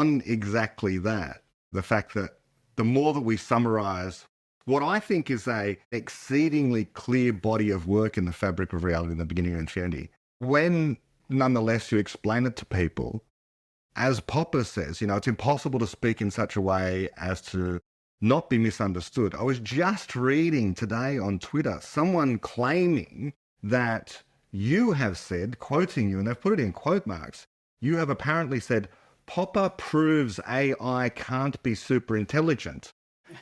on exactly that, the fact that the more that we summarize what I think is a exceedingly clear body of work in the fabric of reality in the beginning of infinity, when nonetheless you explain it to people, as Popper says, it's impossible to speak in such a way as to not be misunderstood. I was just reading today on Twitter someone claiming that you have said, quoting you, and they've put it in quote marks, you have apparently said, Popper proves AI can't be super intelligent.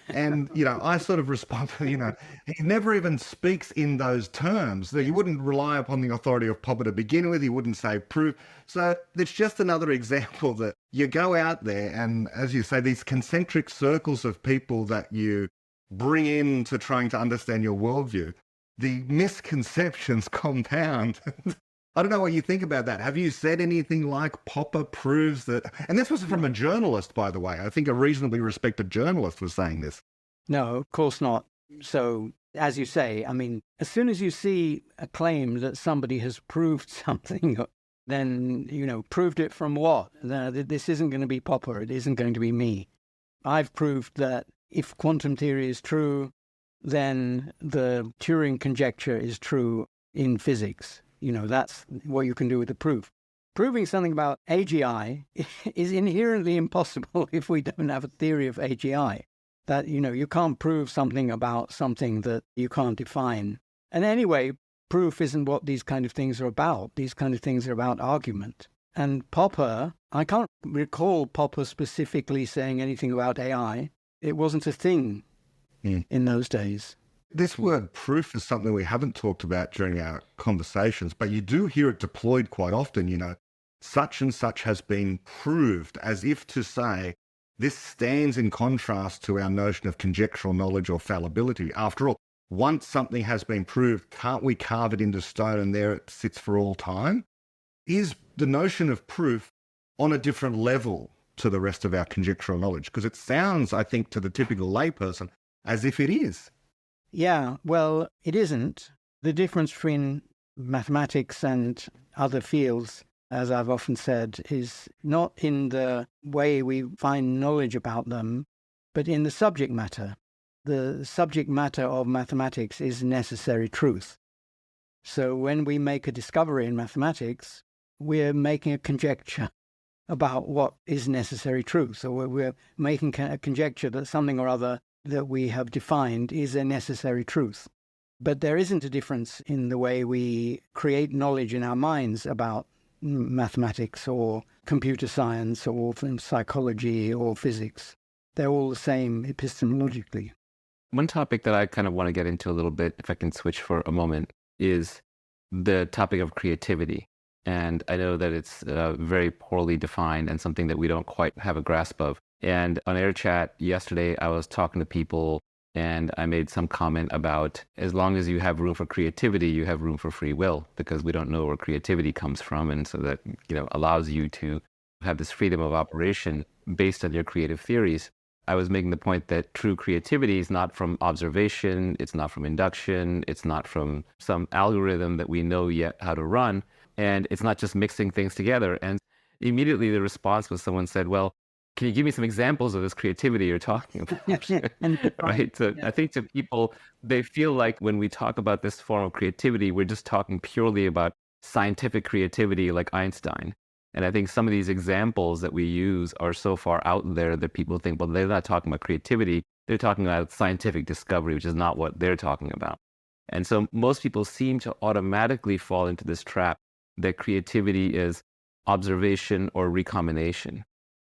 And, I sort of respond, he never even speaks in those terms. That you wouldn't rely upon the authority of Popper to begin with. He wouldn't say prove. So it's just another example that you go out there and, as you say, these concentric circles of people that you bring into trying to understand your worldview, the misconceptions compound. I don't know what you think about that. Have you said anything like Popper proves that? And this was from a journalist, by the way. I think a reasonably respected journalist was saying this. No, of course not. So, as you say, as soon as you see a claim that somebody has proved something, then, proved it from what? This isn't going to be Popper. It isn't going to be me. I've proved that if quantum theory is true, then the Turing conjecture is true in physics. That's what you can do with the proof. Proving something about AGI is inherently impossible if we don't have a theory of AGI. That, you can't prove something about something that you can't define. And anyway, proof isn't what these kind of things are about. These kind of things are about argument. And Popper, I can't recall Popper specifically saying anything about AI. It wasn't a thing in those days. This word proof is something we haven't talked about during our conversations, but you do hear it deployed quite often, such and such has been proved, as if to say, this stands in contrast to our notion of conjectural knowledge or fallibility. After all, once something has been proved, can't we carve it into stone and there it sits for all time? Is the notion of proof on a different level to the rest of our conjectural knowledge? Because it sounds, I think, to the typical layperson, as if it is. Yeah, well, it isn't. The difference between mathematics and other fields, as I've often said, is not in the way we find knowledge about them, but in the subject matter. The subject matter of mathematics is necessary truth. So when we make a discovery in mathematics, we're making a conjecture about what is necessary truth. So we're making a conjecture that something or other that we have defined is a necessary truth. But there isn't a difference in the way we create knowledge in our minds about mathematics or computer science or psychology or physics. They're all the same epistemologically. One topic that I kind of want to get into a little bit, if I can switch for a moment, is the topic of creativity. And I know that it's very poorly defined and something that we don't quite have a grasp of. And on Air Chat yesterday, I was talking to people and I made some comment about as long as you have room for creativity, you have room for free will, because we don't know where creativity comes from. And so that, allows you to have this freedom of operation based on your creative theories. I was making the point that true creativity is not from observation, it's not from induction, it's not from some algorithm that we know yet how to run, and it's not just mixing things together. And immediately the response was someone said, well, can you give me some examples of this creativity you're talking about? Right? So I think to people, they feel like when we talk about this form of creativity, we're just talking purely about scientific creativity like Einstein. And I think some of these examples that we use are so far out there that people think, well, they're not talking about creativity. They're talking about scientific discovery, which is not what they're talking about. And so most people seem to automatically fall into this trap that creativity is observation or recombination.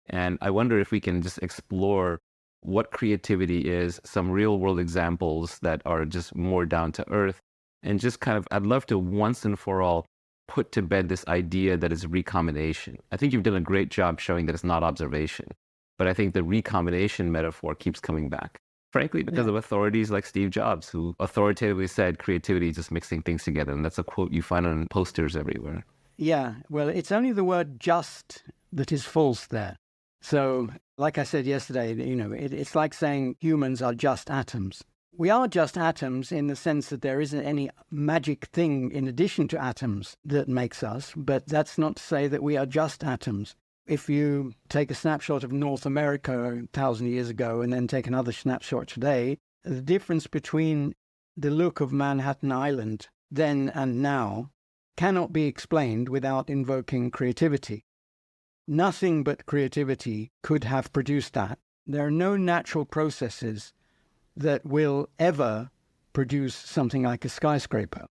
And I wonder if we can just explore what creativity is, some real world examples that are just more down to earth, and just kind of, I'd love to once and for all put to bed this idea that it's recombination. I think you've done a great job showing that it's not observation, but I think the recombination metaphor keeps coming back, frankly, because of authorities like Steve Jobs, who authoritatively said creativity is just mixing things together. And that's a quote you find on posters everywhere. Yeah, well, it's only the word just that is false there. So, like I said yesterday, it's like saying humans are just atoms. We are just atoms in the sense that there isn't any magic thing in addition to atoms that makes us, but that's not to say that we are just atoms. if you take a snapshot of North America 1,000 years ago and then take another snapshot today, the difference between the look of Manhattan Island then and now cannot be explained without invoking creativity. Nothing but creativity could have produced that. There are no natural processes that will ever produce something like a skyscraper.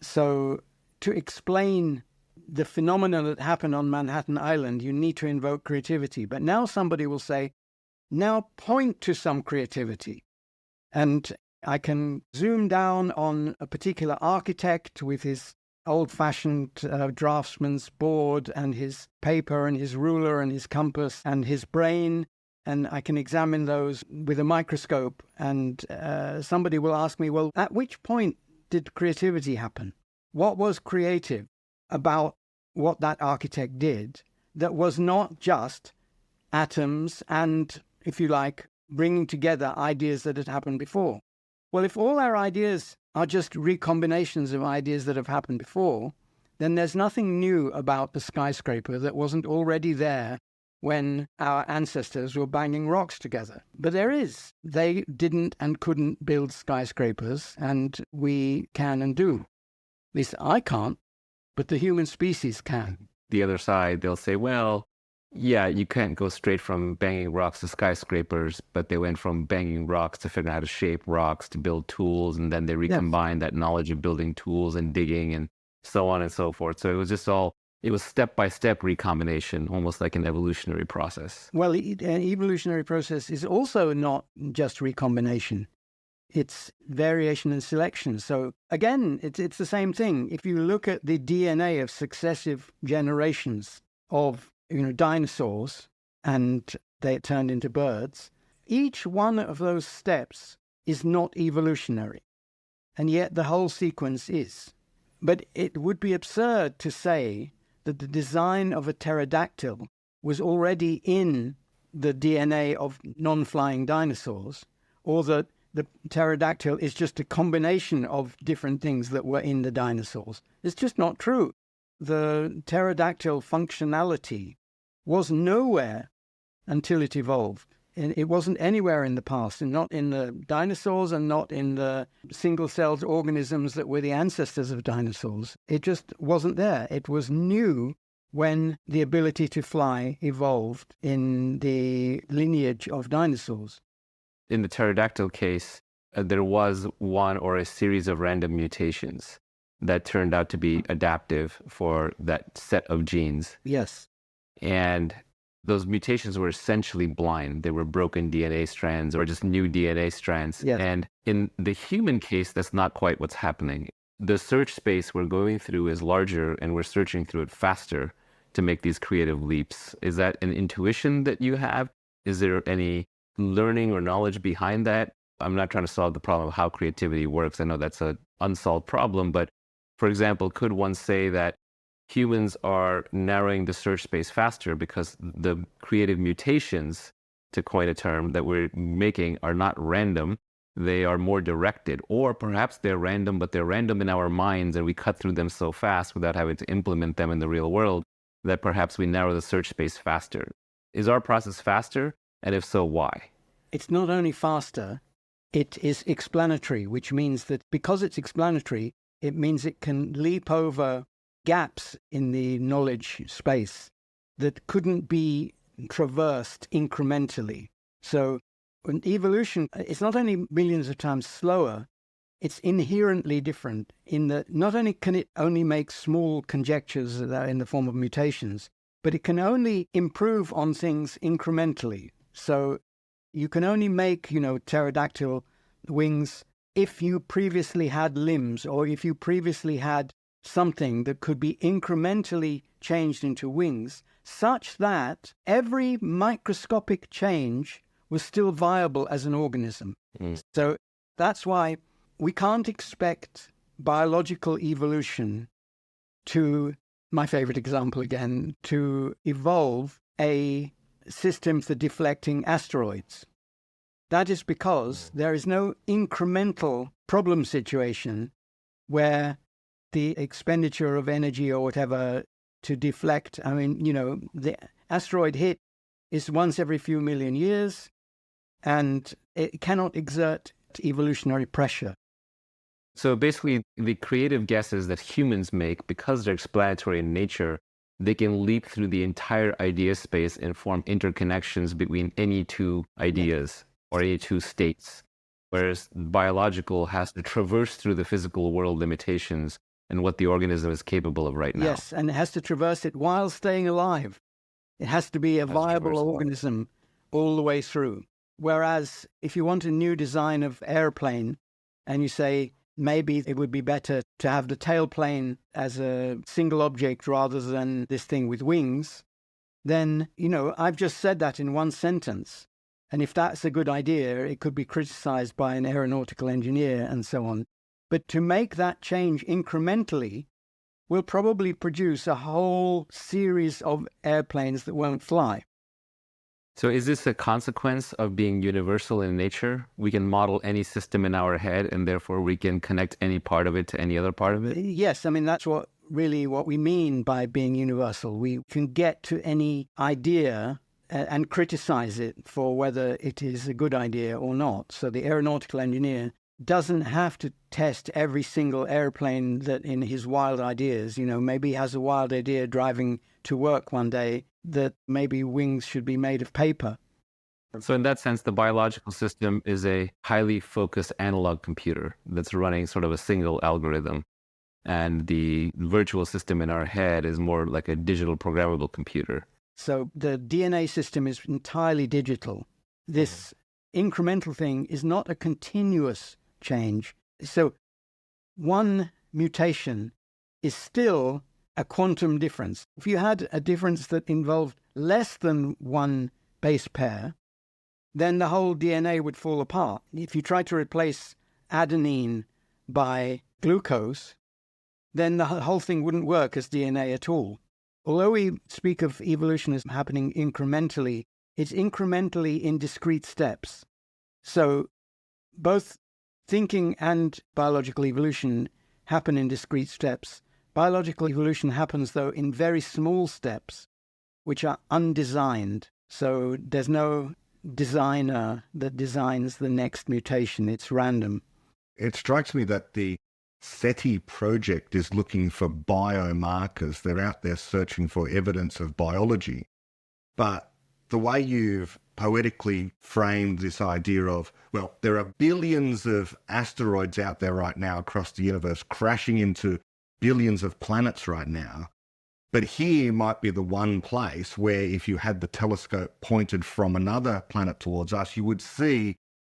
So to explain the phenomena that happened on Manhattan Island, you need to invoke creativity. But now somebody will say, now point to some creativity. And I can zoom down on a particular architect with his old-fashioned draftsman's board and his paper and his ruler and his compass and his brain, and I can examine those with a microscope. And somebody will ask me, well, at which point did creativity happen? What was creative about what that architect did that was not just atoms and, if you like, bringing together ideas that had happened before? Well, if all our ideas are just recombinations of ideas that have happened before, then there's nothing new about the skyscraper that wasn't already there when our ancestors were banging rocks together. But there is. They didn't and couldn't build skyscrapers, and we can and do. At least I can't, but the human species can. The other side, they'll say, well, yeah, you can't go straight from banging rocks to skyscrapers, but they went from banging rocks to figuring out how to shape rocks to build tools, and then they recombined that knowledge of building tools and digging and so on and so forth. So it was just it was step-by-step recombination, almost like an evolutionary process. Well, an evolutionary process is also not just recombination. It's variation and selection. So again, it's the same thing. If you look at the DNA of successive generations of dinosaurs, and they turned into birds, each one of those steps is not evolutionary, and yet the whole sequence is. But it would be absurd to say that the design of a pterodactyl was already in the DNA of non-flying dinosaurs, or that the pterodactyl is just a combination of different things that were in the dinosaurs. It's just not true. The pterodactyl functionality was nowhere until it evolved. And it wasn't anywhere in the past, and not in the dinosaurs and not in the single-celled organisms that were the ancestors of dinosaurs. It just wasn't there. It was new when the ability to fly evolved in the lineage of dinosaurs. In the pterodactyl case, there was one or a series of random mutations that turned out to be adaptive for that set of genes. Yes. And those mutations were essentially blind. They were broken DNA strands or just new DNA strands. Yes. And in the human case, that's not quite what's happening. The search space we're going through is larger, and we're searching through it faster to make these creative leaps. Is that an intuition that you have? Is there any learning or knowledge behind that? I'm not trying to solve the problem of how creativity works. I know that's an unsolved problem, but for example, could one say that humans are narrowing the search space faster because the creative mutations, to coin a term, that we're making are not random, they are more directed? Or perhaps they're random, but they're random in our minds, and we cut through them so fast without having to implement them in the real world that perhaps we narrow the search space faster. Is our process faster? And if so, why? It's not only faster, it is explanatory, which means that because it's explanatory, it means it can leap over gaps in the knowledge space that couldn't be traversed incrementally. So in evolution, it's not only millions of times slower, it's inherently different in that not only can it only make small conjectures that are in the form of mutations, but it can only improve on things incrementally. So you can only make, pterodactyl wings if you previously had limbs, or if you previously had something that could be incrementally changed into wings, such that every microscopic change was still viable as an organism. So that's why we can't expect biological evolution to, my favorite example again, to evolve a system for deflecting asteroids. That is because there is no incremental problem situation where the expenditure of energy or whatever to deflect, the asteroid hit is once every few million years, and it cannot exert evolutionary pressure. So basically, the creative guesses that humans make, because they're explanatory in nature, they can leap through the entire idea space and form interconnections between any two ideas or any two states. Whereas biological has to traverse through the physical world limitations and what the organism is capable of right now. Yes, and it has to traverse it while staying alive. It has to be a viable organism all the way through. Whereas if you want a new design of airplane and you say maybe it would be better to have the tailplane as a single object rather than this thing with wings, then, I've just said that in one sentence. And if that's a good idea, it could be criticized by an aeronautical engineer and so on. But to make that change incrementally will probably produce a whole series of airplanes that won't fly. So is this a consequence of being universal in nature? We can model any system in our head, and therefore we can connect any part of it to any other part of it? Yes, I mean, that's what we mean by being universal. We can get to any idea and criticize it for whether it is a good idea or not. So the aeronautical engineer doesn't have to test every single airplane that in his wild ideas, maybe he has a wild idea driving to work one day that maybe wings should be made of paper. So in that sense, the biological system is a highly focused analog computer that's running sort of a single algorithm. And the virtual system in our head is more like a digital programmable computer. So the DNA system is entirely digital. This incremental thing is not a continuous change. So one mutation is still a quantum difference. If you had a difference that involved less than one base pair, then the whole DNA would fall apart. If you try to replace adenine by glucose, then the whole thing wouldn't work as DNA at all. Although we speak of evolution as happening incrementally, it's incrementally in discrete steps. So both thinking and biological evolution happen in discrete steps. Biological evolution happens, though, in very small steps, which are undesigned. So there's no designer that designs the next mutation. It's random. It strikes me that the SETI project is looking for biomarkers. They're out there searching for evidence of biology. But the way you've poetically framed this idea of, well, there are billions of asteroids out there right now across the universe crashing into billions of planets right now. But here might be the one place where if you had the telescope pointed from another planet towards us, you would see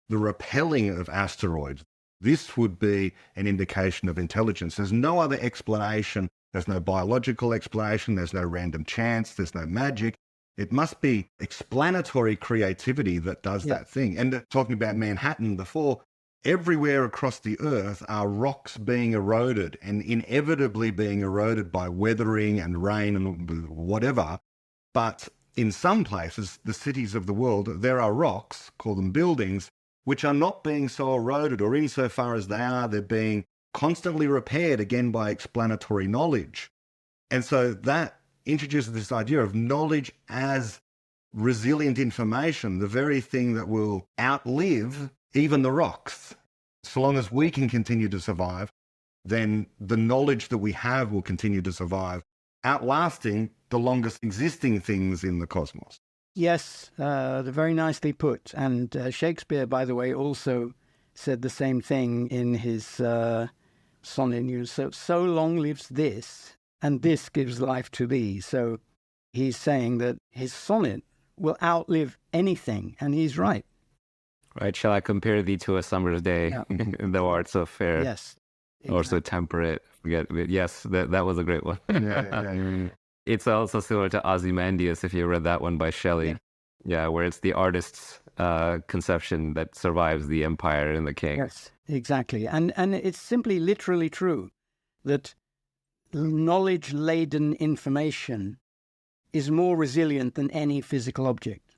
the repelling of asteroids. This would be an indication of intelligence. There's no other explanation. There's no biological explanation. There's no random chance. There's no magic. It must be explanatory creativity that does that thing. And talking about Manhattan before, everywhere across the earth are rocks being eroded and inevitably being eroded by weathering and rain and whatever. But in some places, the cities of the world, there are rocks, call them buildings, which are not being so eroded, or insofar as they are, they're being constantly repaired again by explanatory knowledge. And so that introduces this idea of knowledge as resilient information, the very thing that will outlive even the rocks. So long as we can continue to survive, then the knowledge that we have will continue to survive, outlasting the longest existing things in the cosmos. Yes, very nicely put. And Shakespeare, by the way, also said the same thing in his sonnet. So long lives this, and this gives life to thee. So he's saying that his sonnet will outlive anything, and he's right. Right, shall I compare thee to a summer's day, thou art so fair, yes, or so temperate? Yes, that was a great one. Yeah. It's also similar to Ozymandias, if you read that one by Shelley. Yeah, where it's the artist's conception that survives the empire and the king. Yes, exactly. And it's simply literally true that knowledge-laden information is more resilient than any physical object.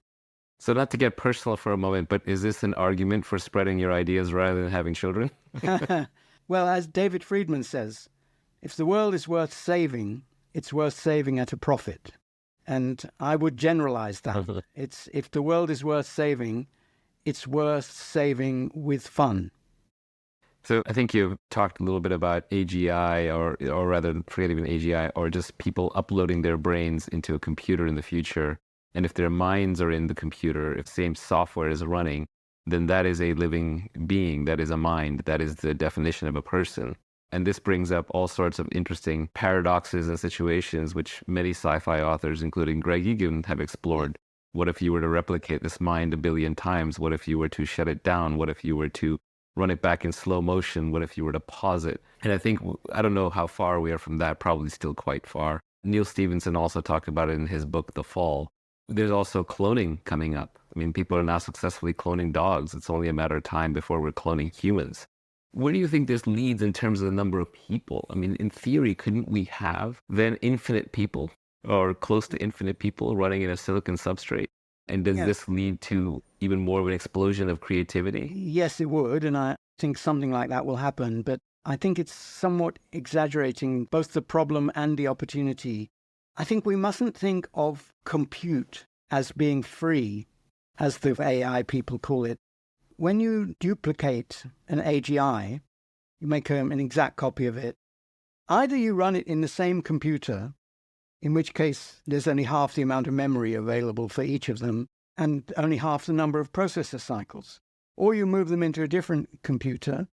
So not to get personal for a moment, but is this an argument for spreading your ideas rather than having children? Well, as David Friedman says, if the world is worth saving, it's worth saving at a profit. And I would generalize that. It's if the world is worth saving, it's worth saving with fun. So I think you've talked a little bit about AGI, or rather, forget even AGI, or just people uploading their brains into a computer in the future. And if their minds are in the computer, if the same software is running, then that is a living being, that is a mind, that is the definition of a person. And this brings up all sorts of interesting paradoxes and situations which many sci-fi authors, including Greg Egan, have explored. What if you were to replicate this mind 1 billion times? What if you were to shut it down? What if you were to run it back in slow motion? What if you were to pause it? And I think, I don't know how far we are from that, probably still quite far. Neil Stephenson also talked about it in his book, The Fall. There's also cloning coming up. I mean, people are now successfully cloning dogs. It's only a matter of time before we're cloning humans. Where do you think this leads in terms of the number of people? I mean, in theory, couldn't we have then infinite people or close to infinite people running in a silicon substrate? And does this lead to even more of an explosion of creativity? Yes, it would. And I think something like that will happen. But I think it's somewhat exaggerating both the problem and the opportunity. I think we mustn't think of compute as being free, as the AI people call it. When you duplicate an AGI, you make an exact copy of it. Either you run it in the same computer, in which case there's only half the amount of memory available for each of them and only half the number of processor cycles, or you move them into a different computer,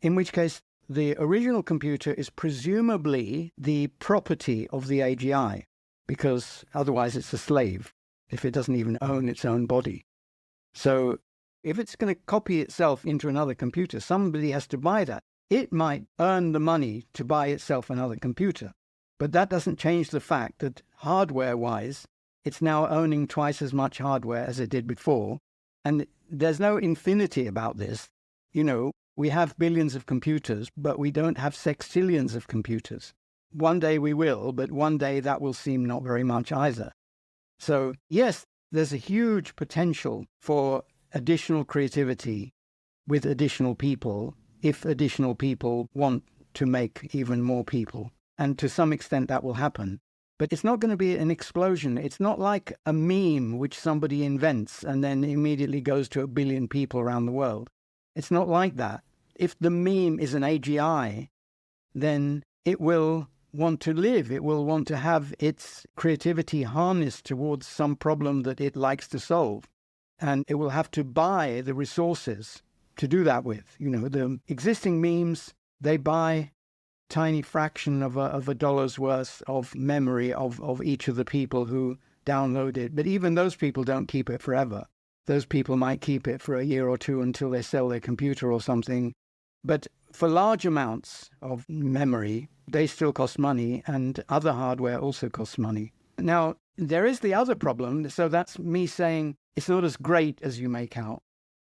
in which case the original computer is presumably the property of the AGI, because otherwise it's a slave if it doesn't even own its own body. So if it's going to copy itself into another computer, somebody has to buy that. It might earn the money to buy itself another computer, but that doesn't change the fact that hardware-wise, it's now owning twice as much hardware as it did before. And there's no infinity about this. You know, we have billions of computers, but we don't have sextillions of computers. One day we will, but one day that will seem not very much either. So yes, there's a huge potential for additional creativity with additional people, if additional people want to make even more people. And to some extent that will happen. But it's not going to be an explosion. It's not like a meme which somebody invents and then immediately goes to 1 billion people around the world. It's not like that. If the meme is an AGI, then it will want to live. It will want to have its creativity harnessed towards some problem that it likes to solve. And it will have to buy the resources to do that with. You know, the existing memes, they buy tiny fraction of a dollar's worth of memory of each of the people who download it. But even those people don't keep it forever. Those people might keep it for a year or two until they sell their computer or something. But for large amounts of memory, they still cost money, and other hardware also costs money. Now, there is the other problem. So that's me saying it's not as great as you make out,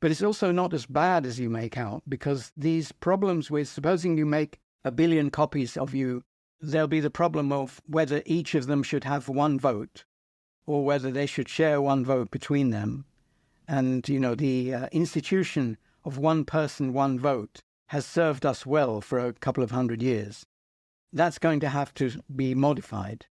but it's also not as bad as you make out, because these problems with, supposing you make 1 billion copies of you, there'll be the problem of whether each of them should have one vote or whether they should share one vote between them. And, you know, the institution of one person, one vote has served us well for a couple of 100 years. That's going to have to be modified.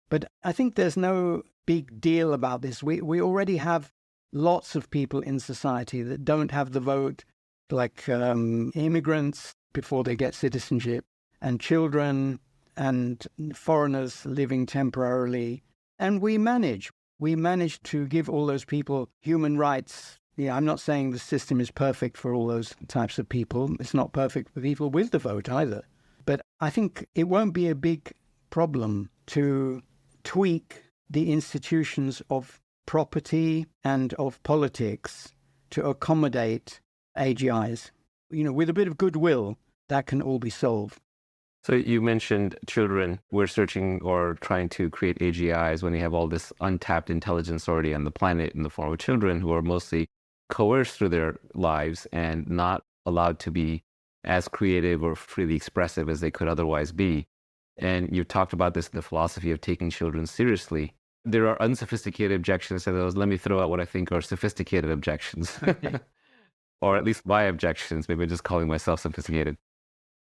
But I think there's no big deal about this. We already have lots of people in society that don't have the vote, like immigrants before they get citizenship, and children and foreigners living temporarily. And we manage to give all those people human rights. Yeah, I'm not saying the system is perfect for all those types of people. It's not perfect for people with the vote either. But I think it won't be a big problem to tweak the institutions of property and of politics to accommodate AGIs. You know, with a bit of goodwill, that can all be solved. So you mentioned children. We're searching or trying to create AGIs when we have all this untapped intelligence already on the planet in the form of children who are mostly coerced through their lives and not allowed to be as creative or freely expressive as they could otherwise be. And you've talked about this in the philosophy of taking children seriously. There are unsophisticated objections to those. Let me throw out what I think are sophisticated objections. Or at least my objections. Maybe I'm just calling myself sophisticated.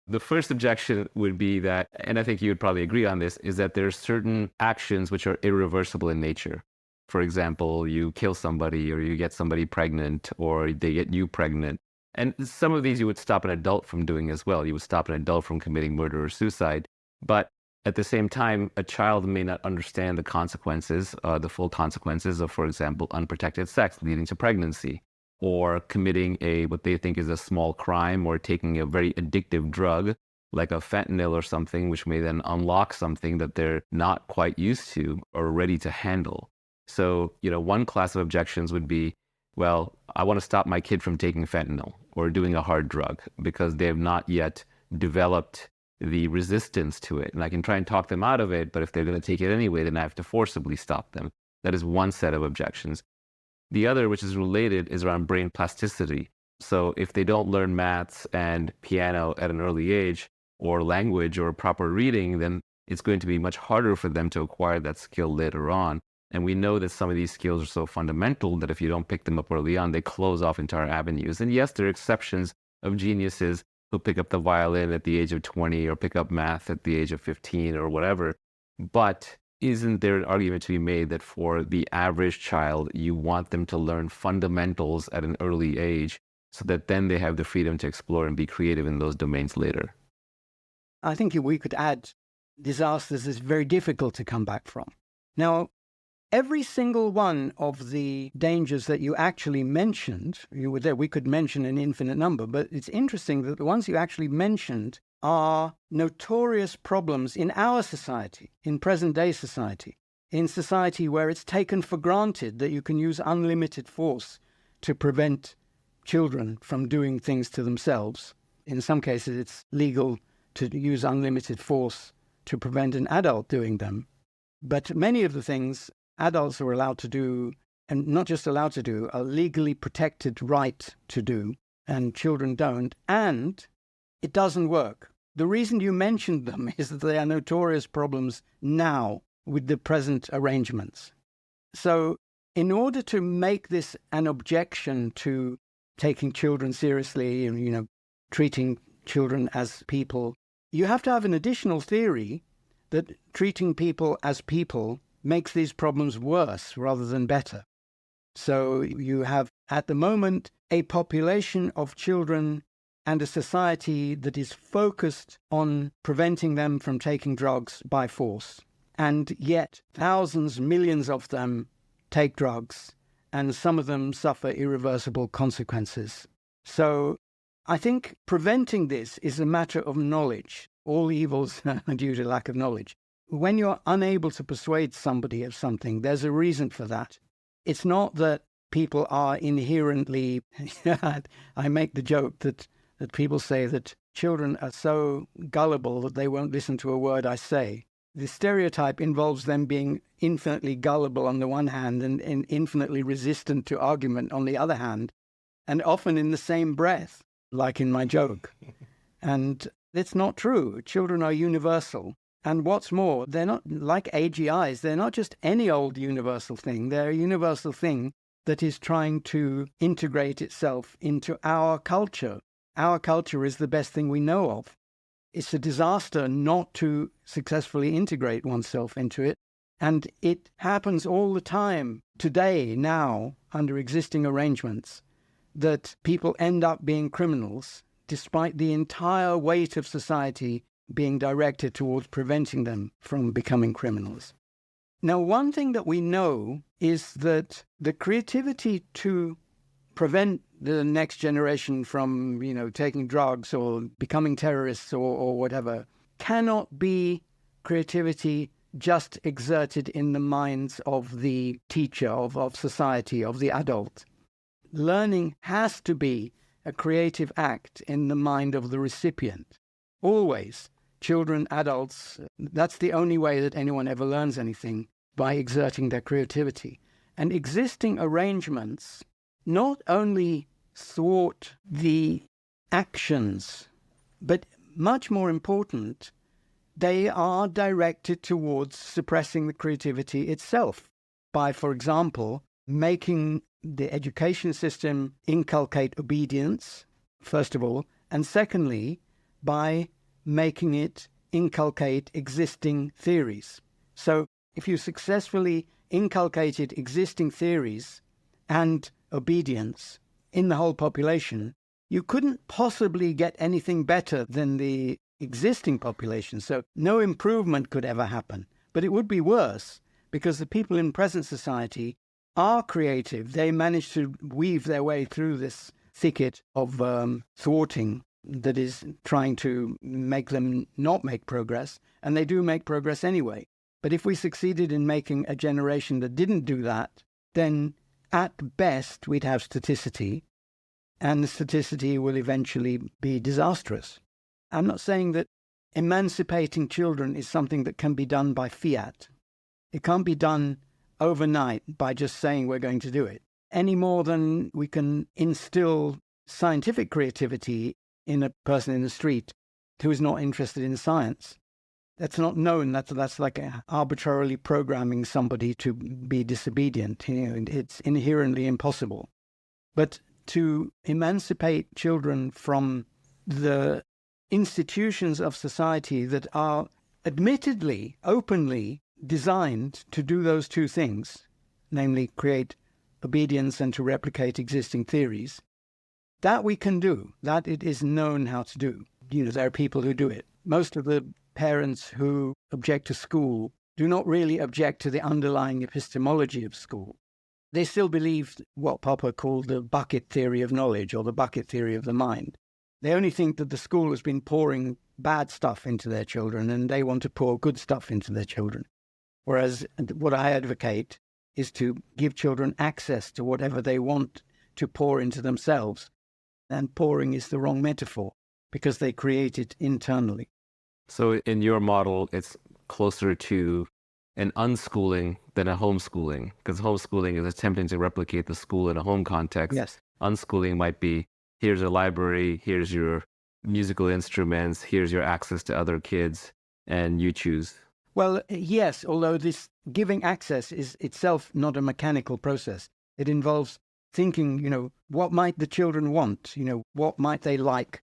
The first objection would be that, and I think you would probably agree on this, is that there are certain actions which are irreversible in nature. For example, you kill somebody or you get somebody pregnant or they get you pregnant. And some of these you would stop an adult from doing as well. You would stop an adult from committing murder or suicide. But at the same time, a child may not understand the consequences, the full consequences of, for example, unprotected sex leading to pregnancy, or committing what they think is a small crime, or taking a very addictive drug like a fentanyl or something, which may then unlock something that they're not quite used to or ready to handle. So, one class of objections would be, well, I want to stop my kid from taking fentanyl or doing a hard drug because they have not yet developed the resistance to it. And I can try and talk them out of it, but if they're going to take it anyway, then I have to forcibly stop them. That is one set of objections. The other, which is related, is around brain plasticity. So if they don't learn maths and piano at an early age, or language or proper reading, then it's going to be much harder for them to acquire that skill later on. And we know that some of these skills are so fundamental that if you don't pick them up early on, they close off entire avenues. And yes, there are exceptions of geniuses who pick up the violin at the age of 20 or pick up math at the age of 15 or whatever. But isn't there an argument to be made that for the average child, you want them to learn fundamentals at an early age so that then they have the freedom to explore and be creative in those domains later? I think we could add disasters is very difficult to come back from. Now, every single one of the dangers that you actually mentioned, we could mention an infinite number, but it's interesting that the ones you actually mentioned are notorious problems in our society, in present-day society, in society where it's taken for granted that you can use unlimited force to prevent children from doing things to themselves. In some cases, it's legal to use unlimited force to prevent an adult doing them. But many of the things adults are allowed to do, and not just allowed to do, are legally protected right to do, and children don't, and it doesn't work. The reason you mentioned them is that they are notorious problems now with the present arrangements. So in order to make this an objection to taking children seriously and, treating children as people, you have to have an additional theory that treating people as people makes these problems worse rather than better. So you have, at the moment, a population of children and a society that is focused on preventing them from taking drugs by force. And yet thousands, millions of them take drugs, and some of them suffer irreversible consequences. So I think preventing this is a matter of knowledge. All evils are due to lack of knowledge. When you're unable to persuade somebody of something, there's a reason for that. It's not that people are inherently... I make the joke that people say that children are so gullible that they won't listen to a word I say. The stereotype involves them being infinitely gullible on the one hand and infinitely resistant to argument on the other hand, and often in the same breath, like in my joke. And it's not true. Children are universal. And what's more, they're not like AGIs. They're not just any old universal thing. They're a universal thing that is trying to integrate itself into our culture. Our culture is the best thing we know of. It's a disaster not to successfully integrate oneself into it. And it happens all the time today, now, under existing arrangements, that people end up being criminals, despite the entire weight of society being directed towards preventing them from becoming criminals. Now, one thing that we know is that the creativity to prevent the next generation from, taking drugs or becoming terrorists or whatever, cannot be creativity just exerted in the minds of the teacher, of society, of the adult. Learning has to be a creative act in the mind of the recipient. Always. Children, adults, that's the only way that anyone ever learns anything, by exerting their creativity. And existing arrangements not only thwart the actions, but much more important, they are directed towards suppressing the creativity itself by, for example, making the education system inculcate obedience, first of all, and secondly, by making it inculcate existing theories. So if you successfully inculcated existing theories and obedience in the whole population, you couldn't possibly get anything better than the existing population. So no improvement could ever happen. But it would be worse because the people in present society are creative. They manage to weave their way through this thicket of thwarting that is trying to make them not make progress, and they do make progress anyway. But if we succeeded in making a generation that didn't do that, then at best we'd have staticity, and the staticity will eventually be disastrous. I'm not saying that emancipating children is something that can be done by fiat. It can't be done overnight by just saying we're going to do it, any more than we can instill scientific creativity in a person in the street who is not interested in science. That's not known. That's like arbitrarily programming somebody to be disobedient. It's inherently impossible. But to emancipate children from the institutions of society that are admittedly, openly designed to do those two things, namely create obedience and to replicate existing theories, that we can do, that it is known how to do. There are people who do it. Most of the parents who object to school do not really object to the underlying epistemology of school. They still believe what Popper called the bucket theory of knowledge or the bucket theory of the mind. They only think that the school has been pouring bad stuff into their children and they want to pour good stuff into their children. Whereas what I advocate is to give children access to whatever they want to pour into themselves. And pouring is the wrong metaphor because they create it internally. So in your model, it's closer to an unschooling than a homeschooling, because homeschooling is attempting to replicate the school in a home context. Yes. Unschooling might be, here's a library, here's your musical instruments, here's your access to other kids, and you choose. Well, yes, although this giving access is itself not a mechanical process. It involves thinking, what might the children want? What might they like?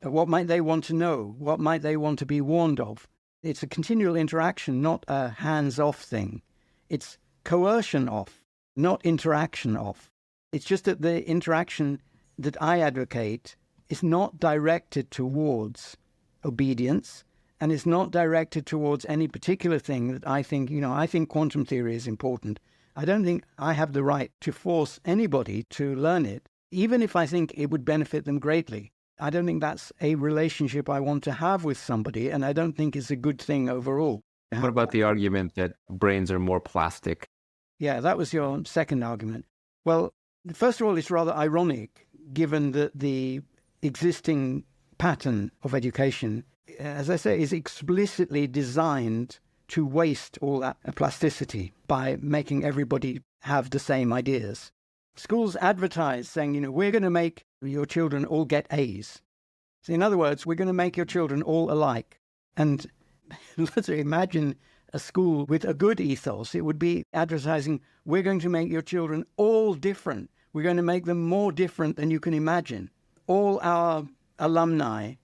What might they want to know? What might they want to be warned of? It's a continual interaction, not a hands-off thing. It's coercion off, not interaction off. It's just that the interaction that I advocate is not directed towards obedience, and it's not directed towards any particular thing that I think, I think quantum theory is important. I don't think I have the right to force anybody to learn it, even if I think it would benefit them greatly. I don't think that's a relationship I want to have with somebody, and I don't think it's a good thing overall. What about the argument that brains are more plastic? Yeah, that was your second argument. Well, first of all, it's rather ironic, given that the existing pattern of education, as I say, is explicitly designed to waste all that plasticity by making everybody have the same ideas. Schools advertise saying, we're going to make your children all get A's. So in other words, we're going to make your children all alike. And let's imagine a school with a good ethos. It would be advertising, we're going to make your children all different. We're going to make them more different than you can imagine. All our alumni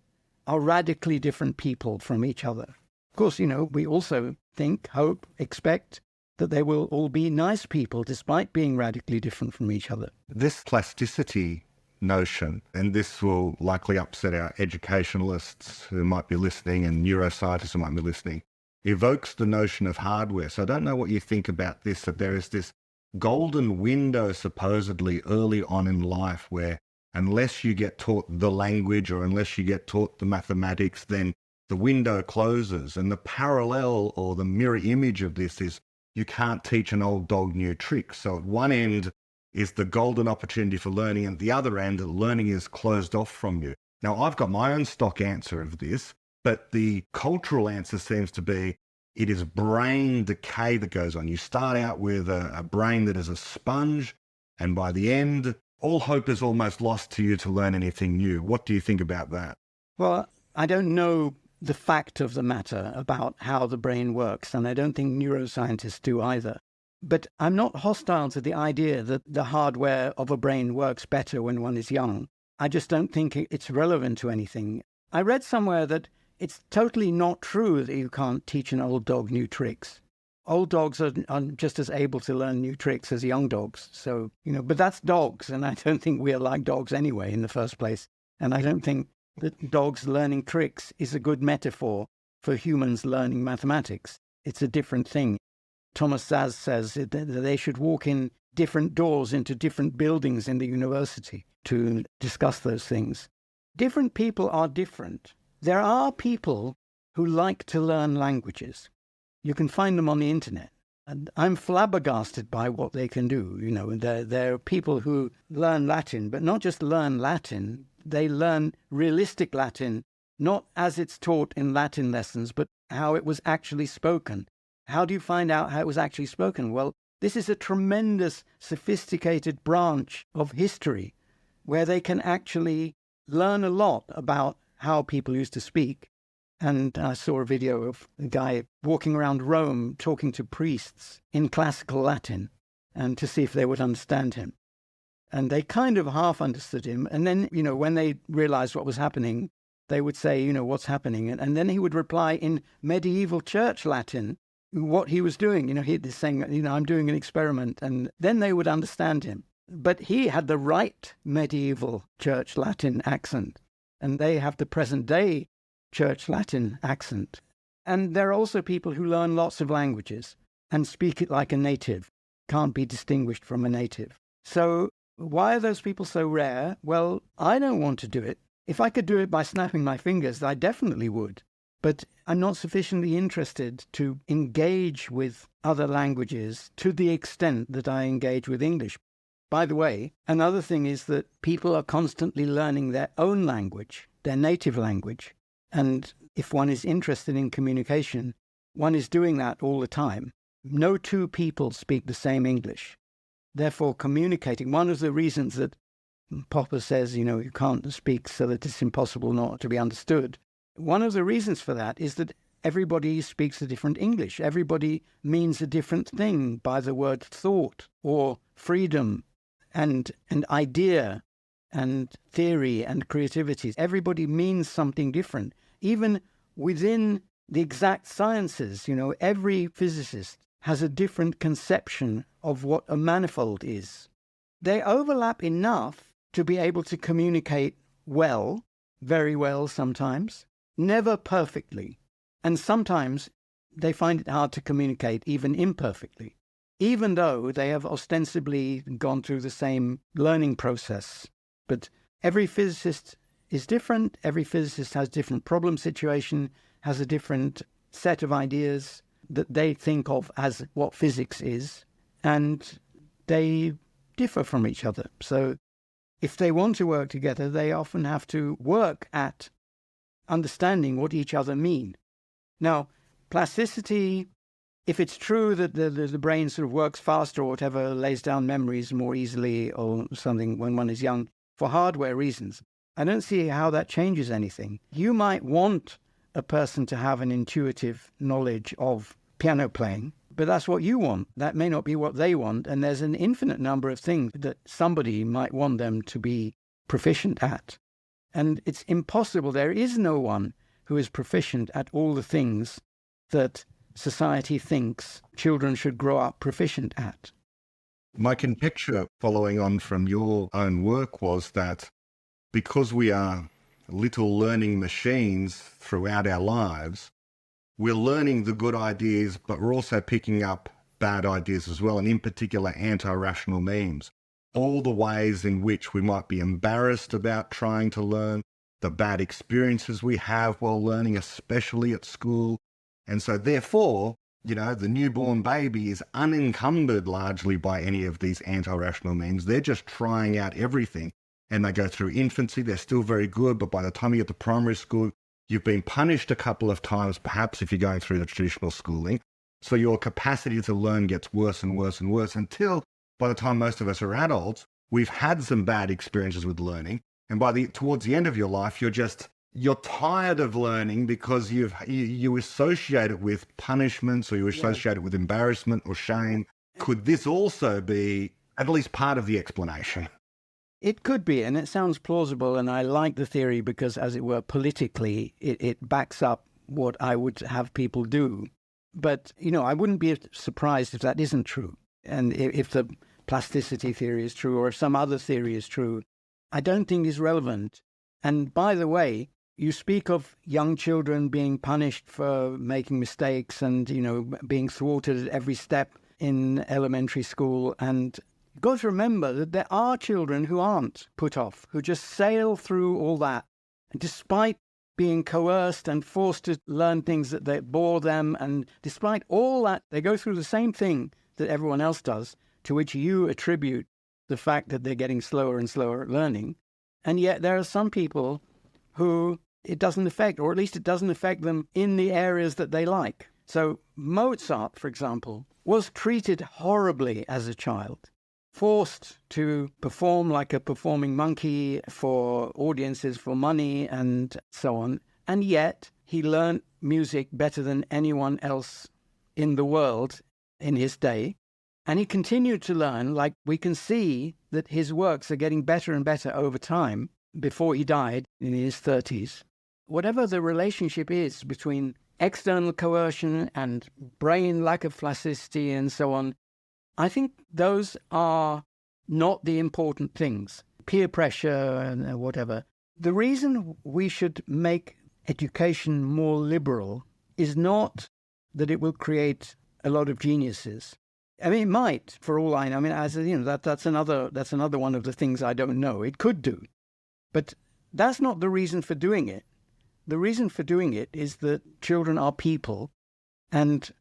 are radically different people from each other. Of course, we also think, hope, expect that they will all be nice people despite being radically different from each other. This plasticity notion, and this will likely upset our educationalists who might be listening and neuroscientists who might be listening, evokes the notion of hardware. So I don't know what you think about this, that there is this golden window supposedly early on in life where unless you get taught the language or unless you get taught the mathematics, then the window closes. And the parallel or the mirror image of this is you can't teach an old dog new tricks. So at one end is the golden opportunity for learning, and at the other end, learning is closed off from you. Now, I've got my own stock answer of this, but the cultural answer seems to be it is brain decay that goes on. You start out with a brain that is a sponge, and by the end, all hope is almost lost to you to learn anything new. What do you think about that? Well, I don't know the fact of the matter about how the brain works, and I don't think neuroscientists do either. But I'm not hostile to the idea that the hardware of a brain works better when one is young. I just don't think it's relevant to anything. I read somewhere that it's totally not true that you can't teach an old dog new tricks. Old dogs are just as able to learn new tricks as young dogs. So, but that's dogs. And I don't think we're like dogs anyway in the first place. And I don't think that dogs learning tricks is a good metaphor for humans learning mathematics. It's a different thing. Thomas Saz says that they should walk in different doors into different buildings in the university to discuss those things. Different people are different. There are people who like to learn languages. You can find them on the internet. And I'm flabbergasted by what they can do. There are people who learn Latin, but not just learn Latin. They learn realistic Latin, not as it's taught in Latin lessons, but how it was actually spoken. How do you find out how it was actually spoken? Well, this is a tremendous, sophisticated branch of history where they can actually learn a lot about how people used to speak. And I saw a video of a guy walking around Rome talking to priests in classical Latin and to see if they would understand him. And they kind of half understood him. And then, when they realized what was happening, they would say, what's happening? And then he would reply in medieval church Latin what he was doing. He'd saying, I'm doing an experiment. And then they would understand him. But he had the right medieval church Latin accent. And they have the present day Church Latin accent. And there are also people who learn lots of languages and speak it like a native, can't be distinguished from a native. So why are those people so rare? Well, I don't want to do it. If I could do it by snapping my fingers, I definitely would. But I'm not sufficiently interested to engage with other languages to the extent that I engage with English. By the way, another thing is that people are constantly learning their own language, their native language. And if one is interested in communication, one is doing that all the time. No two people speak the same English. Therefore, communicating, one of the reasons that Popper says, you can't speak so that it's impossible not to be understood. One of the reasons for that is that everybody speaks a different English. Everybody means a different thing by the word thought or freedom and idea and theory and creativity. Everybody means something different. Even within the exact sciences, every physicist has a different conception of what a manifold is. They overlap enough to be able to communicate well, very well sometimes, never perfectly. And sometimes they find it hard to communicate even imperfectly, even though they have ostensibly gone through the same learning process. But every physicist is different. Every physicist has a different problem situation, has a different set of ideas that they think of as what physics is, and they differ from each other. So if they want to work together, they often have to work at understanding what each other mean. Now, plasticity, if it's true that the brain sort of works faster or whatever, lays down memories more easily or something when one is young, for hardware reasons, I don't see how that changes anything. You might want a person to have an intuitive knowledge of piano playing, but that's what you want. That may not be what they want, and there's an infinite number of things that somebody might want them to be proficient at. And it's impossible. There is no one who is proficient at all the things that society thinks children should grow up proficient at. My conjecture, following on from your own work, was that because we are little learning machines throughout our lives, we're learning the good ideas, but we're also picking up bad ideas as well, and in particular, anti-rational memes. All the ways in which we might be embarrassed about trying to learn, the bad experiences we have while learning, especially at school. And so therefore, the newborn baby is unencumbered largely by any of these anti-rational means. They're just trying out everything. And they go through infancy, they're still very good, but by the time you get to primary school, you've been punished a couple of times, perhaps if you're going through the traditional schooling. So your capacity to learn gets worse and worse and worse until by the time most of us are adults, we've had some bad experiences with learning. And towards the end of your life, you're tired of learning because you associate it with punishments, or you associate it with embarrassment or shame. Could this also be at least part of the explanation? It could be, and it sounds plausible, and I like the theory because, as it were, politically, it backs up what I would have people do. But, I wouldn't be surprised if that isn't true. And if the plasticity theory is true, or if some other theory is true, I don't think is relevant. And by the way, you speak of young children being punished for making mistakes and, being thwarted at every step in elementary school. And you've got to remember that there are children who aren't put off, who just sail through all that. And despite being coerced and forced to learn things that bore them, and despite all that, they go through the same thing that everyone else does, to which you attribute the fact that they're getting slower and slower at learning. And yet there are some people who it doesn't affect, or at least it doesn't affect them in the areas that they like. So Mozart, for example, was treated horribly as a child, forced to perform like a performing monkey for audiences, for money, and so on. And yet he learned music better than anyone else in the world in his day. And he continued to learn. Like, we can see that his works are getting better and better over time before he died in his 30s. Whatever the relationship is between external coercion and brain lack of plasticity and so on, I think those are not the important things. Peer pressure and whatever. The reason we should make education more liberal is not that it will create a lot of geniuses. I mean, it might, for all I know. I mean, as you know, that's another one of the things I don't know. It could do, but that's not the reason for doing it. The reason for doing it is that children are people, and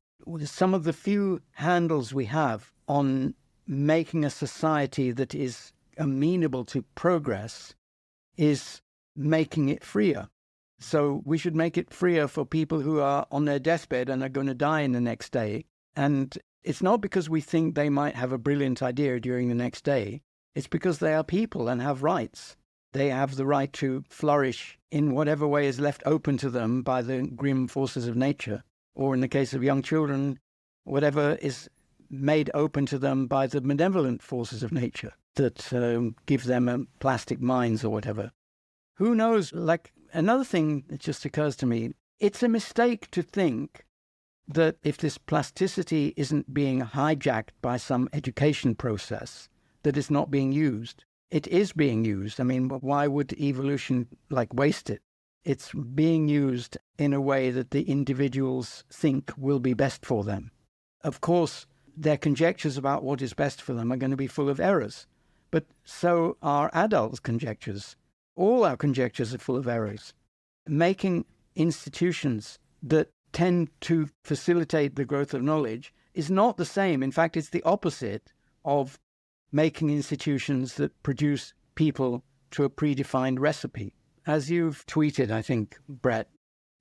some of the few handles we have on making a society that is amenable to progress is making it freer. So we should make it freer for people who are on their deathbed and are going to die in the next day. And it's not because we think they might have a brilliant idea during the next day. It's because they are people and have rights. They have the right to flourish in whatever way is left open to them by the grim forces of nature, or in the case of young children, whatever is made open to them by the benevolent forces of nature that give them plastic minds or whatever. Who knows? Like, another thing that just occurs to me, it's a mistake to think that if this plasticity isn't being hijacked by some education process, that it's not being used. It is being used. I mean, why would evolution waste it? It's being used in a way that the individuals think will be best for them. Of course, their conjectures about what is best for them are going to be full of errors, but so are adults' conjectures. All our conjectures are full of errors. Making institutions that tend to facilitate the growth of knowledge is not the same. In fact, it's the opposite of making institutions that produce people to a predefined recipe. As you've tweeted, I think, Brett,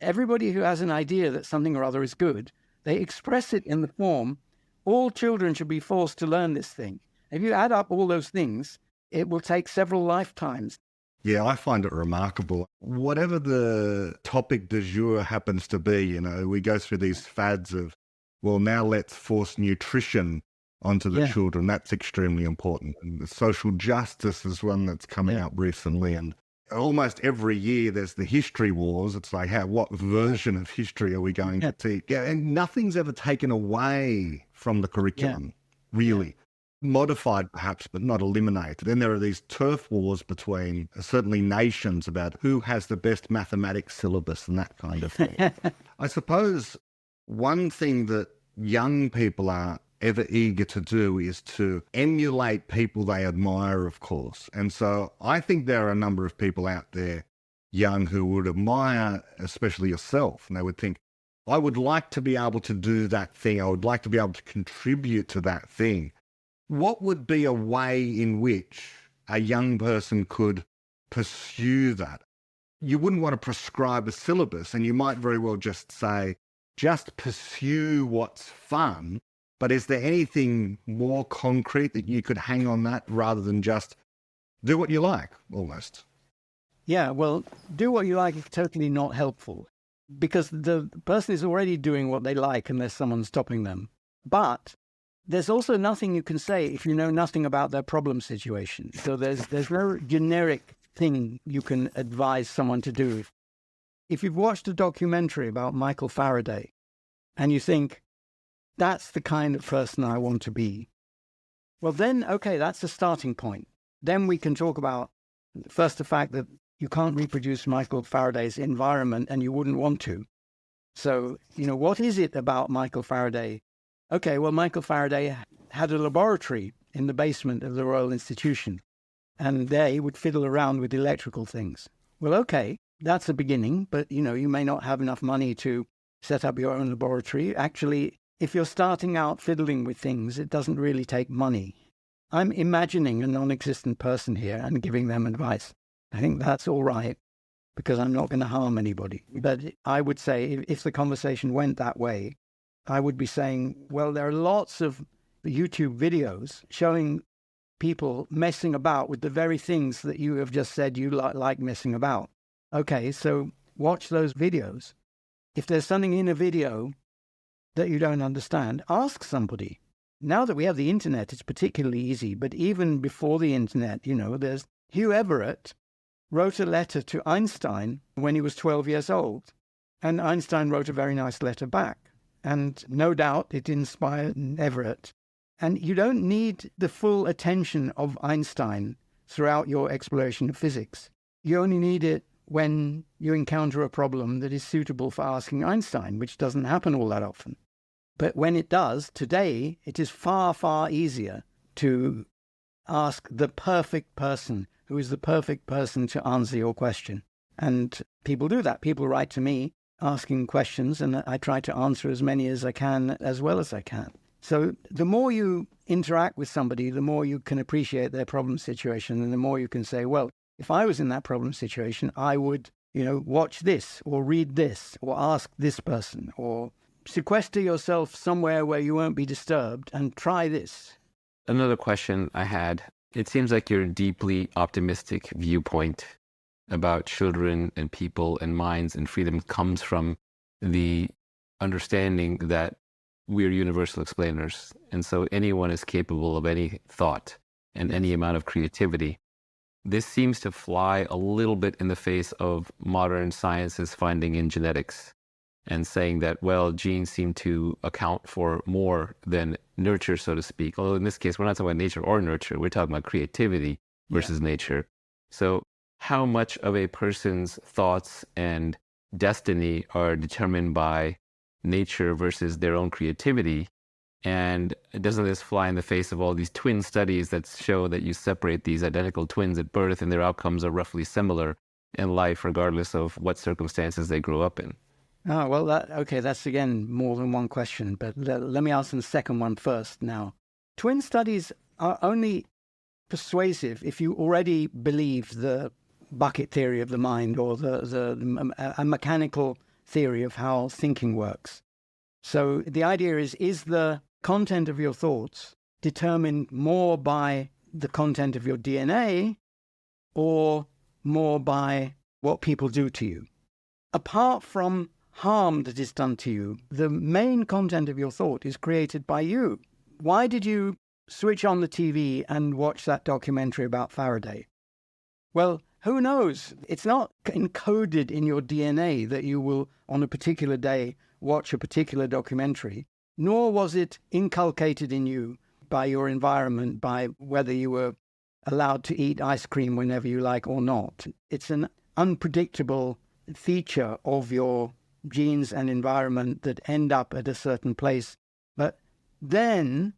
everybody who has an idea that something or other is good, they express it in the form, all children should be forced to learn this thing. If you add up all those things, it will take several lifetimes. Yeah, I find it remarkable. Whatever the topic du jour happens to be, we go through these fads of, well, now let's force nutrition onto the children. That's extremely important. And the social justice is one that's coming up recently. And almost every year there's the history wars. It's like, what version of history are we going to teach? Yeah, and nothing's ever taken away from the curriculum, really. Modified perhaps, but not eliminated. Then there are these turf wars between certainly nations about who has the best mathematics syllabus and that kind of thing. I suppose one thing that young people are ever eager to do is to emulate people they admire, of course. And so I think there are a number of people out there, young, who would admire, especially yourself, and they would think, I would like to be able to do that thing. I would like to be able to contribute to that thing. What would be a way in which a young person could pursue that? You wouldn't want to prescribe a syllabus, and you might very well just say, just pursue what's fun. But is there anything more concrete that you could hang on that rather than just do what you like, almost? Yeah, well, do what you like is totally not helpful because the person is already doing what they like unless someone's stopping them. But there's also nothing you can say if you know nothing about their problem situation. So there's no generic thing you can advise someone to do. If you've watched a documentary about Michael Faraday and you think, that's the kind of person I want to be, well then, okay, that's a starting point. Then we can talk about, first, the fact that you can't reproduce Michael Faraday's environment and you wouldn't want to. So, what is it about Michael Faraday? Okay, well, Michael Faraday had a laboratory in the basement of the Royal Institution, and there he would fiddle around with electrical things. Well, okay, that's a beginning, but, you may not have enough money to set up your own laboratory. Actually, if you're starting out fiddling with things, it doesn't really take money. I'm imagining a non-existent person here and giving them advice. I think that's all right, because I'm not going to harm anybody. But I would say if the conversation went that way, I would be saying, well, there are lots of YouTube videos showing people messing about with the very things that you have just said you like messing about. Okay, so watch those videos. If there's something in a video that you don't understand, ask somebody. Now that we have the internet, it's particularly easy. But even before the internet, there's Hugh Everett wrote a letter to Einstein when he was 12 years old. And Einstein wrote a very nice letter back. And no doubt it inspired Everett. And you don't need the full attention of Einstein throughout your exploration of physics. You only need it when you encounter a problem that is suitable for asking Einstein, which doesn't happen all that often. But when it does, today, it is far, far easier to ask the perfect person who is the perfect person to answer your question. And people do that. People write to me asking questions, and I try to answer as many as I can, as well as I can. So the more you interact with somebody, the more you can appreciate their problem situation, and the more you can say, well, if I was in that problem situation, I would, watch this, or read this, or ask this person, or sequester yourself somewhere where you won't be disturbed and try this. Another question I had, it seems like your deeply optimistic viewpoint about children and people and minds and freedom comes from the understanding that we're universal explainers. And so anyone is capable of any thought and any amount of creativity. This seems to fly a little bit in the face of modern science's finding in genetics and saying that, well, genes seem to account for more than nurture, so to speak. Although in this case, we're not talking about nature or nurture. We're talking about creativity versus nature. So how much of a person's thoughts and destiny are determined by nature versus their own creativity? And doesn't this fly in the face of all these twin studies that show that you separate these identical twins at birth and their outcomes are roughly similar in life, regardless of what circumstances they grew up in? Oh, well, that's again more than one question, but let me answer the second one first now. Twin studies are only persuasive if you already believe the bucket theory of the mind or a mechanical theory of how thinking works. So the idea is the content of your thoughts determined more by the content of your DNA or more by what people do to you? Apart from harm that is done to you, the main content of your thought is created by you. Why did you switch on the TV and watch that documentary about Faraday? Well, who knows? It's not encoded in your DNA that you will, on a particular day, watch a particular documentary, nor was it inculcated in you by your environment, by whether you were allowed to eat ice cream whenever you like or not. It's an unpredictable feature of your genes and environment that end up at a certain place. But then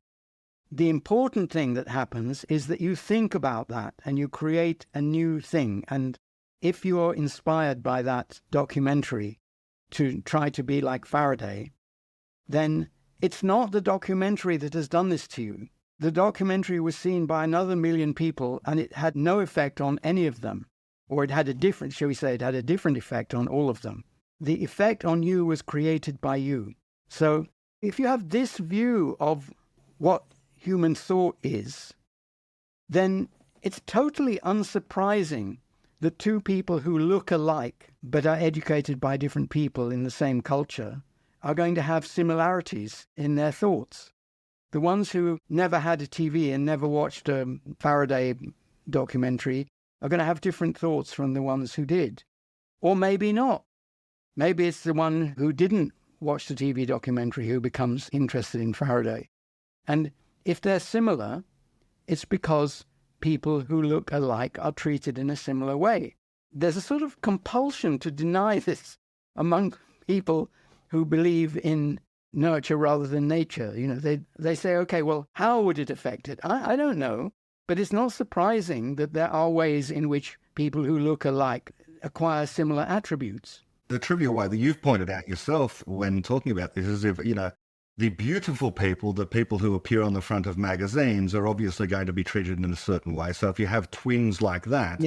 the important thing that happens is that you think about that and you create a new thing. And if you're inspired by that documentary to try to be like Faraday, then it's not the documentary that has done this to you. The documentary was seen by another million people and it had no effect on any of them. Or it had a different, shall we say, it had a different effect on all of them. The effect on you was created by you. So if you have this view of what human thought is, then it's totally unsurprising that two people who look alike but are educated by different people in the same culture are going to have similarities in their thoughts. The ones who never had a TV and never watched a Faraday documentary are going to have different thoughts from the ones who did. Or maybe not. Maybe it's the one who didn't watch the TV documentary who becomes interested in Faraday. And if they're similar, it's because people who look alike are treated in a similar way. There's a sort of compulsion to deny this among people who believe in nurture rather than nature. You know, they say, okay, well, how would it affect it? I don't know. But it's not surprising that there are ways in which people who look alike acquire similar attributes. The trivial way that you've pointed out yourself when talking about this is if, the beautiful people, the people who appear on the front of magazines are obviously going to be treated in a certain way. So if you have twins like that,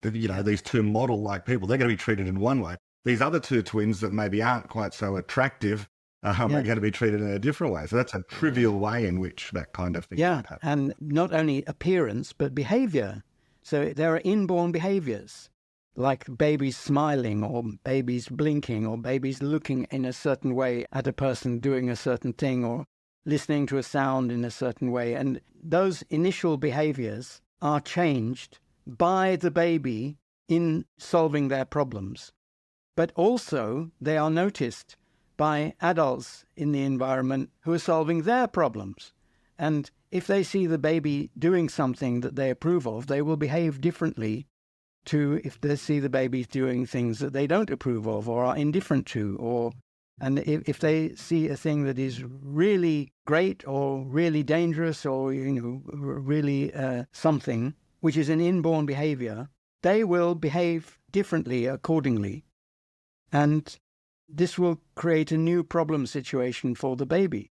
these two model-like people, they're going to be treated in one way. These other two twins that maybe aren't quite so attractive are going to be treated in a different way. So that's a trivial way in which that kind of thing might happen. And not only appearance, but behavior. So there are inborn behaviors, like babies smiling or babies blinking or babies looking in a certain way at a person doing a certain thing or listening to a sound in a certain way. And those initial behaviors are changed by the baby in solving their problems. But also they are noticed by adults in the environment who are solving their problems. And if they see the baby doing something that they approve of, they will behave differently to if they see the baby doing things that they don't approve of or are indifferent to. And if they see a thing that is really great or really dangerous or, really something, which is an inborn behavior, they will behave differently accordingly. And this will create a new problem situation for the baby.